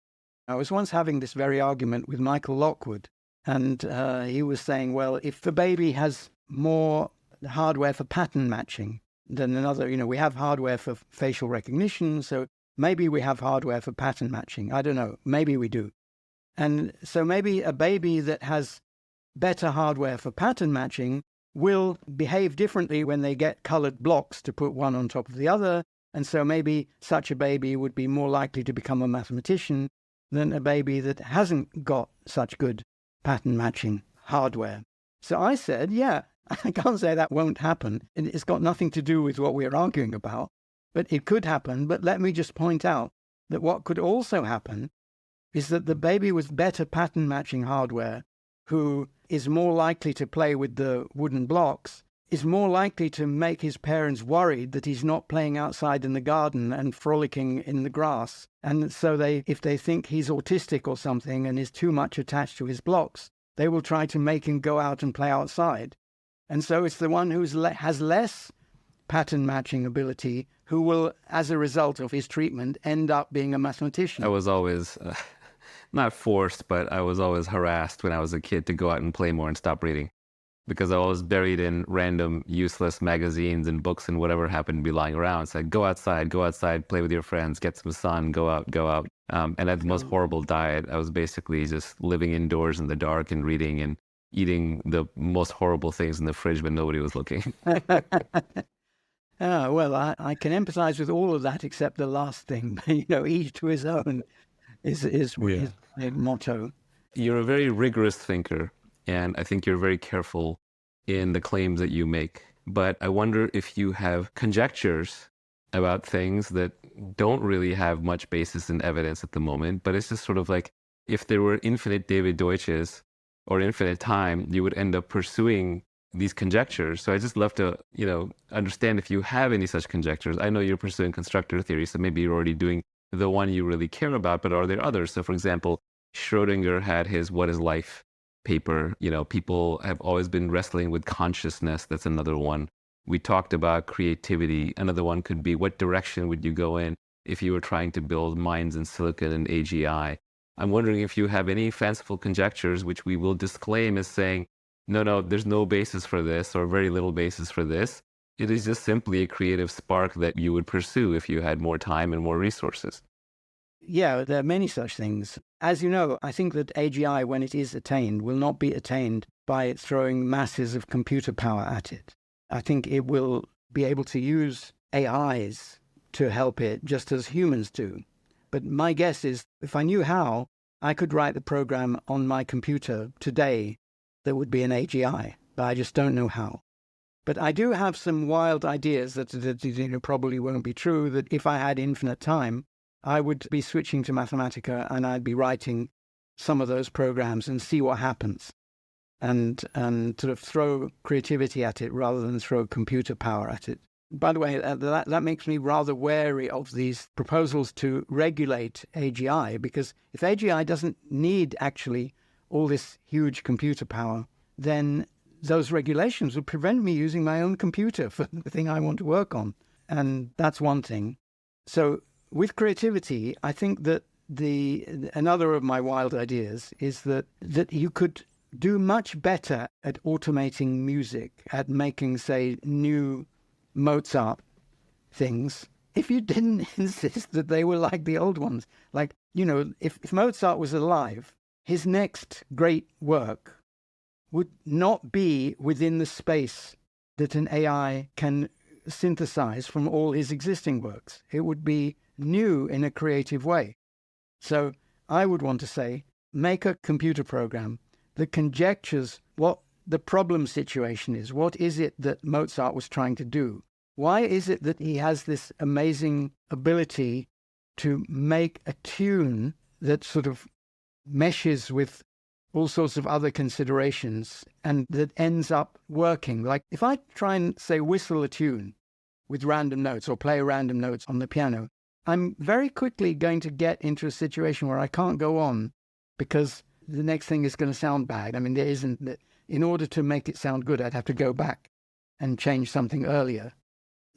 I was once having this very argument with Michael Lockwood, and he was saying, well, if the baby has more hardware for pattern matching than another, we have hardware for facial recognition, so maybe we have hardware for pattern matching. I don't know, maybe we do. And so maybe a baby that has better hardware for pattern matching will behave differently when they get colored blocks to put one on top of the other. And so maybe such a baby would be more likely to become a mathematician than a baby that hasn't got such good pattern matching hardware. So I said, I can't say that won't happen. It's got nothing to do with what we're arguing about, but it could happen. But let me just point out that what could also happen is that the baby with better pattern matching hardware, who is more likely to play with the wooden blocks, is more likely to make his parents worried that he's not playing outside in the garden and frolicking in the grass. And so if they think he's autistic or something and is too much attached to his blocks, they will try to make him go out and play outside. And so it's the one who has less pattern matching ability who will, as a result of his treatment, end up being a mathematician. I was always, not forced, but I was always harassed when I was a kid to go out and play more and stop reading, because I was buried in random useless magazines and books and whatever happened to be lying around. So I'd go outside, play with your friends, get some sun, go out. And I had the most horrible diet. I was basically just living indoors in the dark and reading and eating the most horrible things in the fridge when nobody was looking. Well, I can empathize with all of that except the last thing. Each to his own is my motto. You're a very rigorous thinker, and I think you're very careful in the claims that you make. But I wonder if you have conjectures about things that don't really have much basis in evidence at the moment, but it's just sort of like if there were infinite David Deutsches or infinite time, you would end up pursuing these conjectures. So I just love to, understand if you have any such conjectures. I know you're pursuing constructor theory, so maybe you're already doing the one you really care about, but are there others? So for example, Schrodinger had his What is Life paper. People have always been wrestling with consciousness. That's another one. We talked about creativity. Another one could be, what direction would you go in if you were trying to build mines in silicon and AGI? I'm wondering if you have any fanciful conjectures, which we will disclaim as saying, no, there's no basis for this or very little basis for this. It is just simply a creative spark that you would pursue if you had more time and more resources. Yeah, there are many such things. As you know, I think that AGI, when it is attained, will not be attained by throwing masses of computer power at it. I think it will be able to use AIs to help it just as humans do. But my guess is, if I knew how, I could write the program on my computer today that would be an AGI, but I just don't know how. But I do have some wild ideas that probably won't be true, that if I had infinite time, I would be switching to Mathematica and I'd be writing some of those programs and see what happens, and sort of throw creativity at it rather than throw computer power at it. By the way, that makes me rather wary of these proposals to regulate AGI, because if AGI doesn't need actually all this huge computer power, then those regulations would prevent me using my own computer for the thing I want to work on. And that's one thing. So with creativity, I think that another of my wild ideas is that you could do much better at automating music, at making, say, new Mozart things, if you didn't insist that they were like the old ones. Like, if Mozart was alive, his next great work would not be within the space that an AI can synthesize from all his existing works. It would be new in a creative way. So I would want to say, make a computer program that conjectures what the problem situation is. What is it that Mozart was trying to do? Why is it that he has this amazing ability to make a tune that sort of meshes with all sorts of other considerations and that ends up working? Like if I try and, say, whistle a tune with random notes or play random notes on the piano, I'm very quickly going to get into a situation where I can't go on because the next thing is going to sound bad. I mean, in order to make it sound good, I'd have to go back and change something earlier.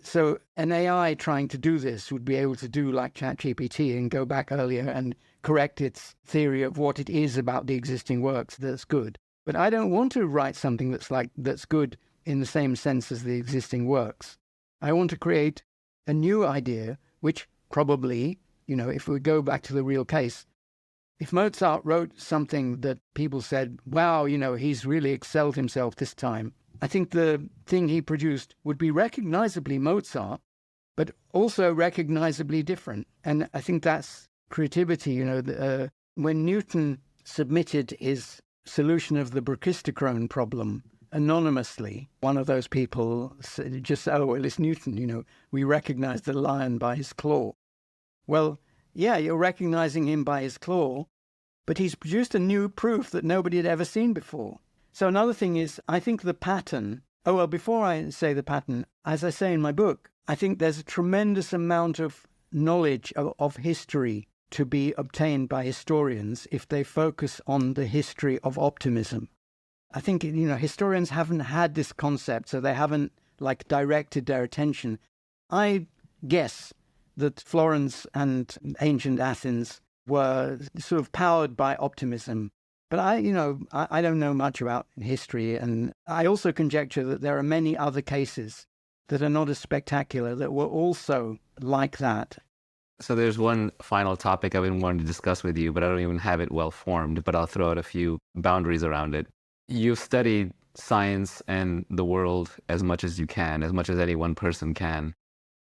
So an AI trying to do this would be able to do like ChatGPT and go back earlier and correct its theory of what it is about the existing works that's good. But I don't want to write something that's good in the same sense as the existing works. I want to create a new idea, which probably, if we go back to the real case, if Mozart wrote something that people said, wow, he's really excelled himself this time, I think the thing he produced would be recognizably Mozart, but also recognizably different. And I think that's creativity. When Newton submitted his solution of the brachistochrone problem anonymously, one of those people said, just, oh, well, it's Newton, we recognize the lion by his claw. Well, yeah, you're recognizing him by his claw, but he's produced a new proof that nobody had ever seen before. So another thing is, I think the pattern, before I say the pattern, as I say in my book, I think there's a tremendous amount of knowledge of history to be obtained by historians if they focus on the history of optimism. I think, historians haven't had this concept, so they haven't, directed their attention. I guess that Florence and ancient Athens were sort of powered by optimism. But I don't know much about history, and I also conjecture that there are many other cases that are not as spectacular that were also like that. So there's one final topic I've been wanting to discuss with you, but I don't even have it well formed, but I'll throw out a few boundaries around it. You've studied science and the world as much as you can, as much as any one person can.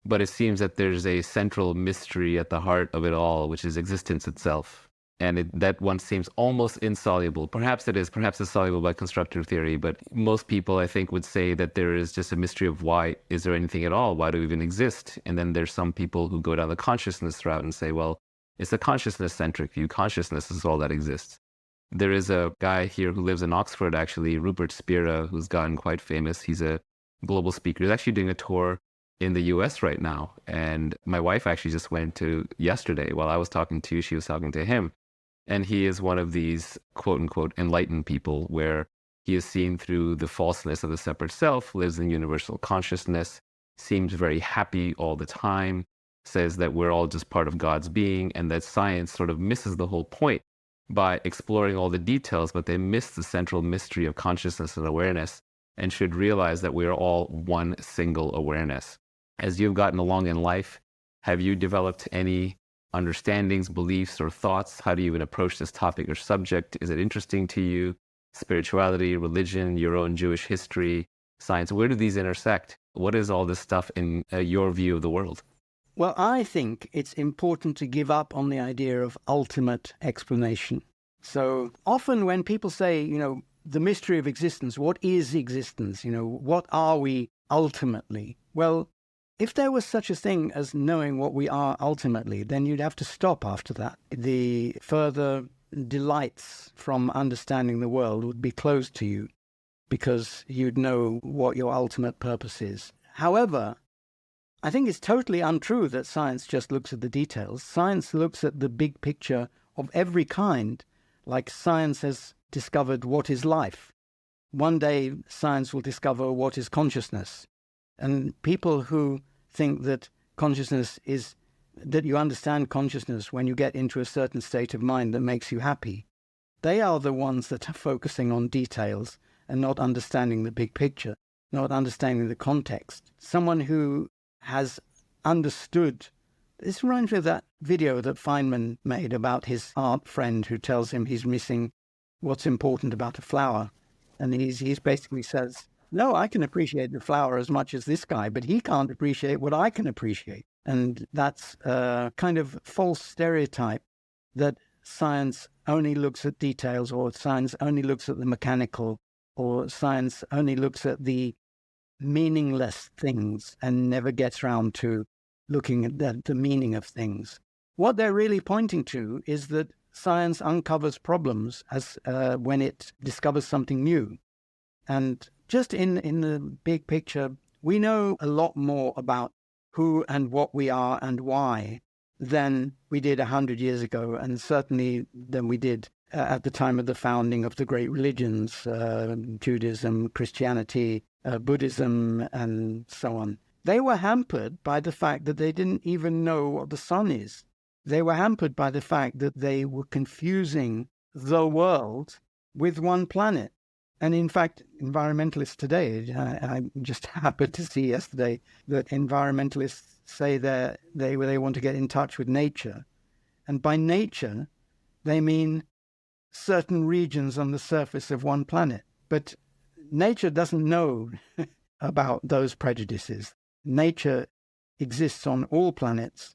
But it seems that there's a central mystery at the heart of it all, which is existence itself. And that one seems almost insoluble. Perhaps it is. Perhaps it's soluble by constructive theory. But most people, I think, would say that there is just a mystery of why is there anything at all? Why do we even exist? And then there's some people who go down the consciousness route and say, well, it's a consciousness-centric view. Consciousness is all that exists. There is a guy here who lives in Oxford, actually, Rupert Spira, who's gotten quite famous. He's a global speaker. He's actually doing a tour in the US right now. And my wife actually just went to yesterday. While I was talking to you, she was talking to him. And he is one of these quote unquote enlightened people where he is seen through the falseness of the separate self, lives in universal consciousness, seems very happy all the time, says that we're all just part of God's being, and that science sort of misses the whole point by exploring all the details, but they miss the central mystery of consciousness and awareness, and should realize that we are all one single awareness. As you've gotten along in life, have you developed any understandings, beliefs, or thoughts? How do you even approach this topic or subject? Is it interesting to you? Spirituality, religion, your own Jewish history, science, where do these intersect? What is all this stuff in your view of the world? Well, I think it's important to give up on the idea of ultimate explanation. So often when people say, the mystery of existence, what is existence? What are we ultimately? Well, if there was such a thing as knowing what we are ultimately, then you'd have to stop after that. The further delights from understanding the world would be closed to you because you'd know what your ultimate purpose is. However, I think it's totally untrue that science just looks at the details. Science looks at the big picture of every kind, like science has discovered what is life. One day, science will discover what is consciousness. And people who think that consciousness is, that you understand consciousness when you get into a certain state of mind that makes you happy, they are the ones that are focusing on details and not understanding the big picture, not understanding the context. Someone who has understood, this reminds me of that video that Feynman made about his art friend who tells him he's missing what's important about a flower. And he's basically says, no, I can appreciate the flower as much as this guy, but he can't appreciate what I can appreciate. And that's a kind of false stereotype that science only looks at details, or science only looks at the mechanical, or science only looks at the meaningless things and never gets around to looking at the meaning of things. What they're really pointing to is that science uncovers problems as when it discovers something new. And just in the big picture, we know a lot more about who and what we are and why than we did 100 years ago, and certainly than we did at the time of the founding of the great religions, Judaism, Christianity, Buddhism, and so on. They were hampered by the fact that they didn't even know what the sun is. They were hampered by the fact that they were confusing the world with one planet. And in fact, environmentalists today, I just happened to see yesterday that environmentalists say that they want to get in touch with nature. And by nature, they mean certain regions on the surface of one planet. But nature doesn't know about those prejudices. Nature exists on all planets.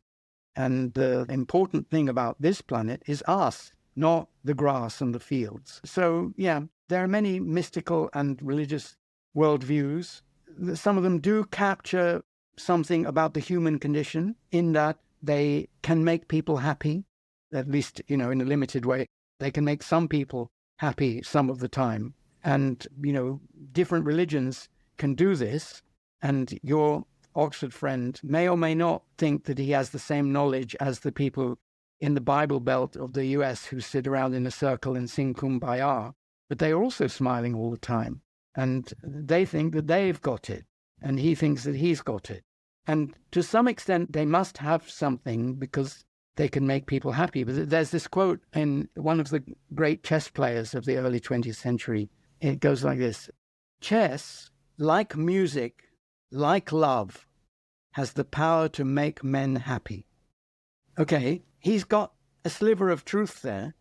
And the important thing about this planet is us, not the grass and the fields. So, yeah, there are many mystical and religious worldviews. Some of them do capture something about the human condition in that they can make people happy, at least, in a limited way. They can make some people happy some of the time. And, different religions can do this. And your Oxford friend may or may not think that he has the same knowledge as the people in the Bible Belt of the US who sit around in a circle and sing Kumbaya, but they're also smiling all the time. And they think that they've got it, and he thinks that he's got it. And to some extent, they must have something because they can make people happy. But there's this quote in one of the great chess players of the early 20th century. It goes like this: chess, like music, like love, has the power to make men happy. Okay, he's got a sliver of truth there.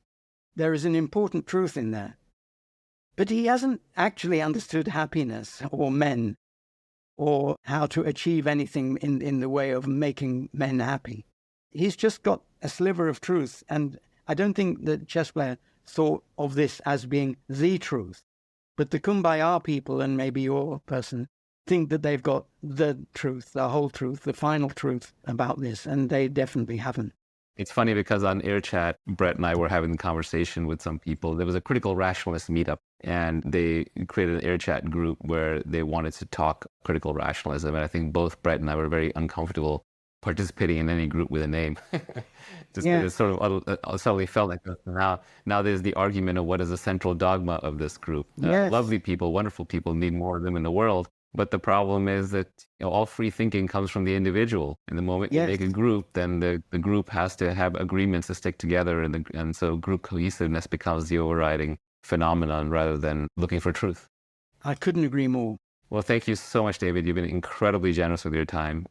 There is an important truth in there. But he hasn't actually understood happiness or men or how to achieve anything in the way of making men happy. He's just got a sliver of truth. And I don't think the chess player thought of this as being the truth. But the Kumbaya people, and maybe your person, think that they've got the truth, the whole truth, the final truth about this, and they definitely haven't. It's funny because on Air Chat, Brett and I were having a conversation with some people. There was a critical rationalist meetup, and they created an Air Chat group where they wanted to talk critical rationalism. And I think both Brett and I were very uncomfortable participating in any group with a name. It sort of suddenly felt like now there's the argument of what is the central dogma of this group. Yes. Lovely people, wonderful people, need more of them in the world. But the problem is that all free thinking comes from the individual. And the moment you make a group, then the group has to have agreements to stick together. And so group cohesiveness becomes the overriding phenomenon rather than looking for truth. I couldn't agree more. Well, thank you so much, David. You've been incredibly generous with your time.